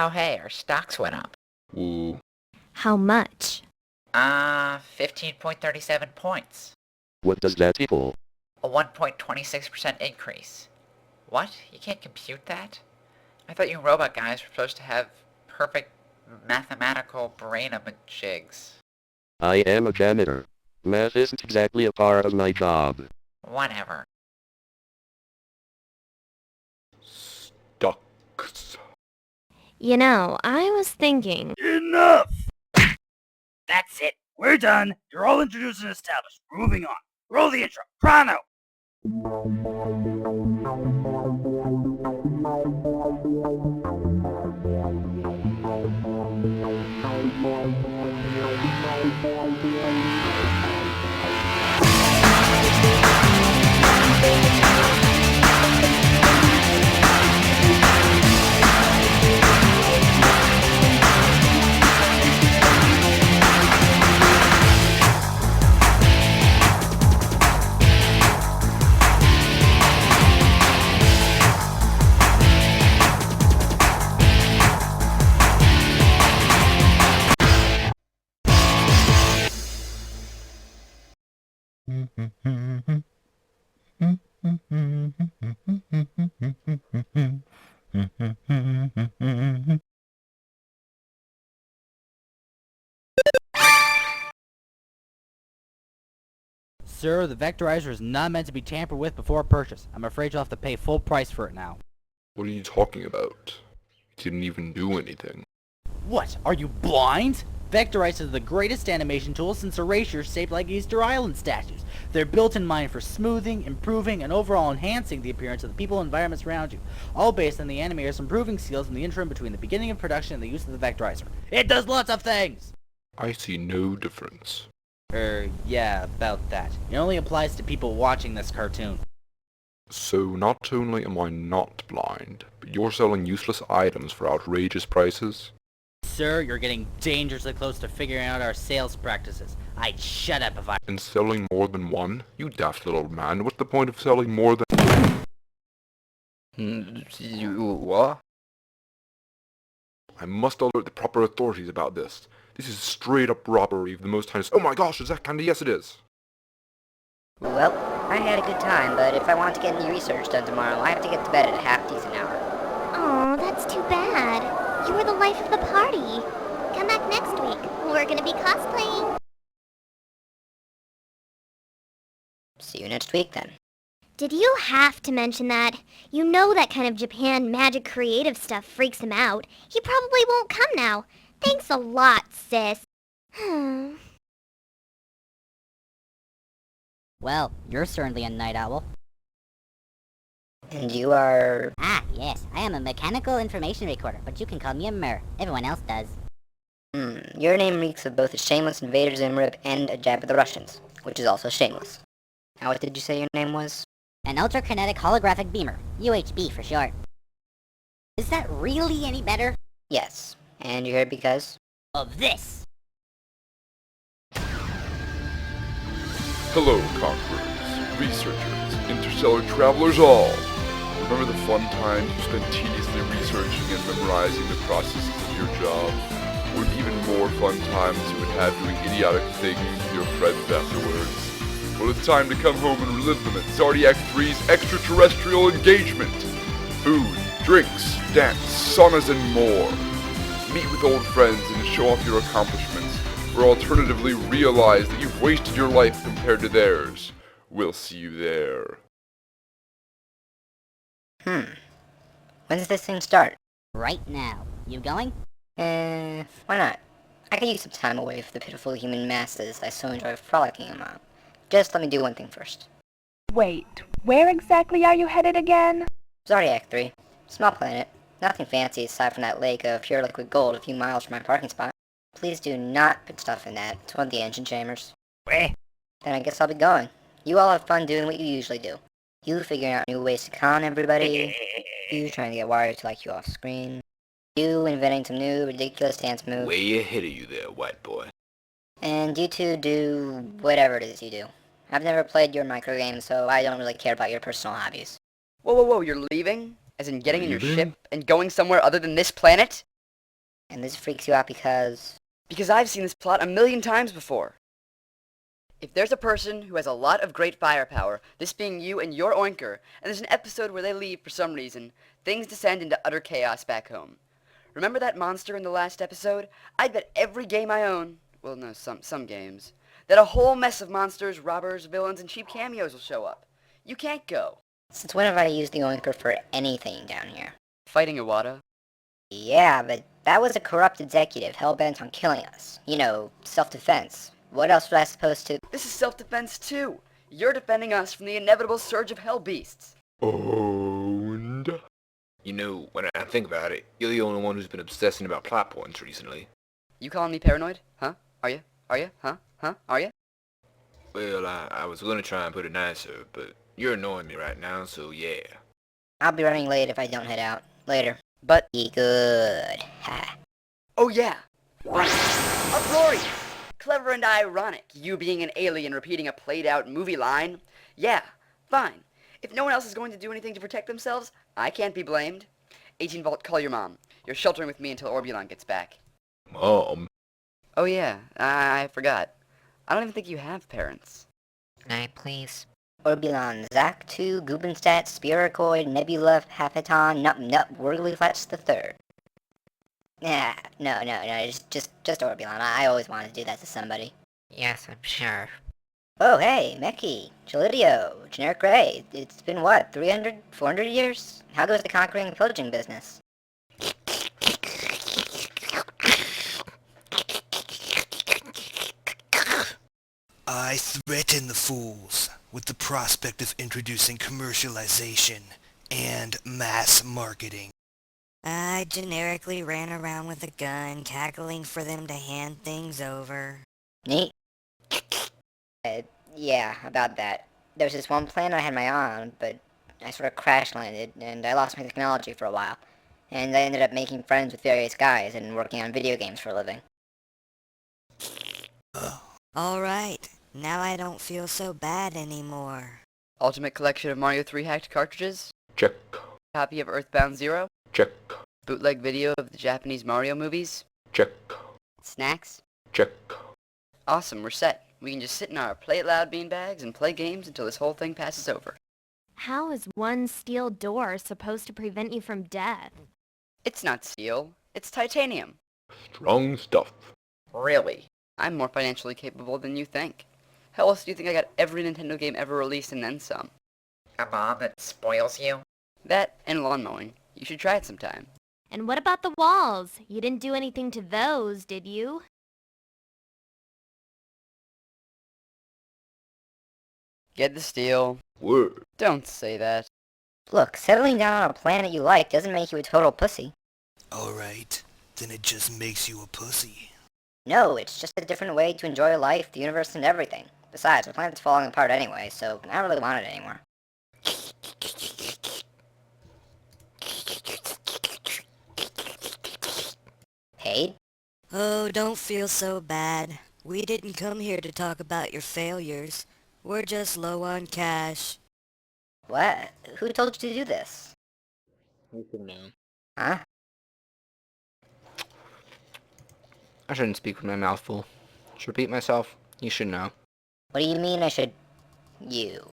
Oh hey, our stocks went up. Woo. How much? 15.37 points. What does that equal? A 1.26% increase. What? You can't compute that? I thought you robot guys were supposed to have perfect mathematical brain-a-jigs. I am a janitor. Math isn't exactly a part of my job. Whatever. Stocks. You know, I was thinking... Enough! That's it. We're done. You're all introduced and established. Moving on. Roll the intro. Prano! Sir, the vectorizer is not meant to be tampered with before purchase. I'm afraid you'll have to pay full price for it now. What are you talking about? You didn't even do anything. What? Are you blind? Vectorizer is the greatest animation tool since erasures shaped like Easter Island statues. They're built in mind for smoothing, improving, and overall enhancing the appearance of the people and environments around you, all based on the animator's improving skills in the interim between the beginning of production and the use of the vectorizer. It does lots of things! I see no difference. Yeah, about that. It only applies to people watching this cartoon. So not only am I not blind, but you're selling useless items for outrageous prices? Sir, you're getting dangerously close to figuring out our sales practices. I'd shut up if I... And selling more than one? You daft little man, what's the point of selling more than... What? I must alert the proper authorities about this. This is straight up robbery of the most heinous... Oh my gosh, is that kinda... Yes it is. Well, I had a good time, but if I want to get any research done tomorrow, I have to get to bed at a half-decent hour. Oh, that's too bad. You were the life of the party. Come back next week. We're gonna be cosplaying. See you next week, then. Did you have to mention that? You know that kind of Japan magic creative stuff freaks him out. He probably won't come now. Thanks a lot, sis. Well, you're certainly a night owl. And you are... Ah, yes, I am a mechanical information recorder, but you can call me a Mer. Everyone else does. Your name reeks of both a shameless invader Zimrib and a jab at the Russians, which is also shameless. Now what did you say your name was? An ultrakinetic holographic beamer, UHB for short. Is that really any better? Yes. And you're here because? Of this! Hello, conquerors, researchers, interstellar travelers all! Remember the fun times you spent tediously researching and memorizing the processes of your job? Or the even more fun times you would have doing idiotic things with your friends afterwards? Well, it's time to come home and relive them at Zodiac 3's extraterrestrial engagement! Food, drinks, dance, saunas, and more! Meet with old friends and show off your accomplishments, or alternatively realize that you've wasted your life compared to theirs. We'll see you there. When does this thing start? Right now. You going? Why not? I could use some time away from the pitiful human masses I so enjoy frolicking among. Just let me do one thing first. Wait, where exactly are you headed again? Zodiac 3. Small planet. Nothing fancy aside from that lake of pure liquid gold a few miles from my parking spot. Please do not put stuff in that. It's one of the engine chambers. Eh? Then I guess I'll be going. You all have fun doing what you usually do. You figuring out new ways to con everybody. You trying to get Wario to like you off screen. You inventing some new ridiculous dance moves. Way ahead of you there, white boy. And you two do whatever it is you do. I've never played your microgame, so I don't really care about your personal hobbies. Whoa, you're leaving? As in getting in your ship and going somewhere other than this planet? And this freaks you out because... Because I've seen this plot a million times before. If there's a person who has a lot of great firepower, this being you and your oinker, and there's an episode where they leave for some reason, things descend into utter chaos back home. Remember that monster in the last episode? I'd bet every game I own, well no, some games, that a whole mess of monsters, robbers, villains, and cheap cameos will show up. You can't go. Since when have I used the oinker for anything down here? Fighting Iwata? Yeah, but that was a corrupt executive hell-bent on killing us. You know, self-defense. What else was I supposed to... This is self-defense too. You're defending us from the inevitable surge of hell beasts. Owned. You know, when I think about it, you're the only one who's been obsessing about plot points recently. You calling me paranoid? Huh? Are you? Are you? Huh? Huh? Are you? Well, I was gonna try and put it nicer, but you're annoying me right now, so yeah. I'll be running late if I don't head out. Later. But... Be good. Ha. Oh yeah! Uproarious! Clever and ironic, you being an alien repeating a played-out movie line. Yeah, fine. If no one else is going to do anything to protect themselves, I can't be blamed. 18 Volt, call your mom. You're sheltering with me until Orbulon gets back. Mom? Oh yeah, I forgot. I don't even think you have parents. Night, please. Orbulon, Zac2, Gubenstadt, Spiracoid, Nebula, Hapaton, Wurgliflex the Third. Nah, no, just Orbulon. I always wanted to do that to somebody. Yes, I'm sure. Oh, hey, Meki, Cholidio, Generic Ray. It's been what, 300, 400 years? How goes the conquering and pillaging business? I threaten the fools with the prospect of introducing commercialization and mass marketing. I generically ran around with a gun, cackling for them to hand things over. Neat. Yeah, about that. There was this one plan I had my eye on, but I sort of crash landed, and I lost my technology for a while. And I ended up making friends with various guys and working on video games for a living. Alright, now I don't feel so bad anymore. Ultimate collection of Mario 3 hacked cartridges? Check. Copy of Earthbound Zero? Check. Bootleg video of the Japanese Mario movies? Check. Snacks? Check. Awesome, we're set. We can just sit in our play it loud beanbags and play games until this whole thing passes over. How is one steel door supposed to prevent you from death? It's not steel. It's titanium. Strong stuff. Really? I'm more financially capable than you think. How else do you think I got every Nintendo game ever released and then some? A mom that spoils you? That and lawn mowing. You should try it sometime. And what about the walls? You didn't do anything to those, did you? Get the steel. Word. Don't say that. Look, settling down on a planet you like doesn't make you a total pussy. Alright, then it just makes you a pussy. No, it's just a different way to enjoy life, the universe, and everything. Besides, the planet's falling apart anyway, so I don't really want it anymore. Paid? Oh, don't feel so bad. We didn't come here to talk about your failures. We're just low on cash. What? Who told you to do this? You should know. Huh? I shouldn't speak with my mouth full. To repeat myself, you should know. What do you mean I should... You?